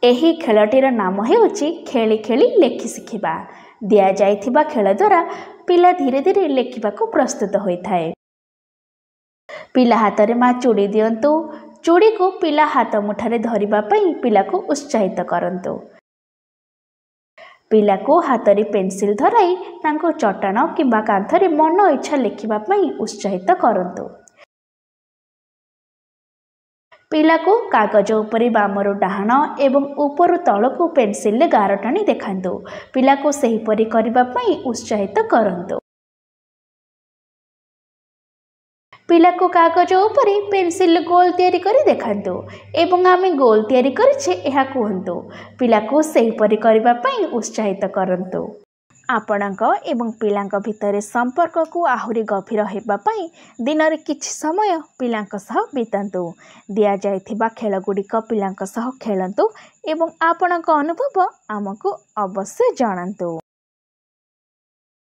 ଏହି ଖେଳଟିର ନାମ ହେଉଛି ଖେଳି ଖେଳି ଲେଖି ଶିଖିବା। ଦିଆଯାଇଥିବା ଖେଳ ଦ୍ୱାରା ପିଲା ଧୀରେ ଧୀରେ ଲେଖିବାକୁ ପ୍ରସ୍ତୁତ ହୋଇଥାଏ। ପିଲା ହାତରେ ମା ଚୁଡ଼ି ଦିଅନ୍ତୁ। ଚୁଡ଼ିକୁ ପିଲା ହାତ ମୁଠାରେ ଧରିବା ପାଇଁ ପିଲାକୁ ଉତ୍ସାହିତ କରନ୍ତୁ। ପିଲାକୁ ହାତରେ ପେନସିଲ ଧରାଇ ତାଙ୍କୁ ଚଟାଣ କିମ୍ବା କାନ୍ଥରେ ମନ ଇଚ୍ଛା ଲେଖିବା ପାଇଁ ଉତ୍ସାହିତ କରନ୍ତୁ। ପିଲାକୁ କାଗଜ ଉପରେ ବାମରୁ ଡାହାଣ ଏବଂ ଉପରୁ ତଳକୁ ପେନସିଲରେ ଗାର ଟାଣି ଦେଖାନ୍ତୁ। ପିଲାକୁ ସେହିପରି କରିବା ପାଇଁ ଉତ୍ସାହିତ କରନ୍ତୁ। ପିଲାକୁ କାଗଜ ଉପରେ ପେନସିଲ ଗୋଲ ତିଆରି କରି ଦେଖାନ୍ତୁ ଏବଂ ଆମେ ଗୋଲ ତିଆରି କରିଛେ ଏହା କୁହନ୍ତୁ। ପିଲାକୁ ସେହିପରି କରିବା ପାଇଁ ଉତ୍ସାହିତ କରନ୍ତୁ। ଆପଣଙ୍କ ଏବଂ ପିଲାଙ୍କ ଭିତରେ ସମ୍ପର୍କକୁ ଆହୁରି ଗଭୀର ହେବା ପାଇଁ ଦିନରେ କିଛି ସମୟ ପିଲାଙ୍କ ସହ ବିତାନ୍ତୁ। ଦିଆଯାଇଥିବା ଖେଳଗୁଡ଼ିକ ପିଲାଙ୍କ ସହ ଖେଳନ୍ତୁ ଏବଂ ଆପଣଙ୍କ ଅନୁଭବ ଆମକୁ ଅବଶ୍ୟ ଜଣାନ୍ତୁ।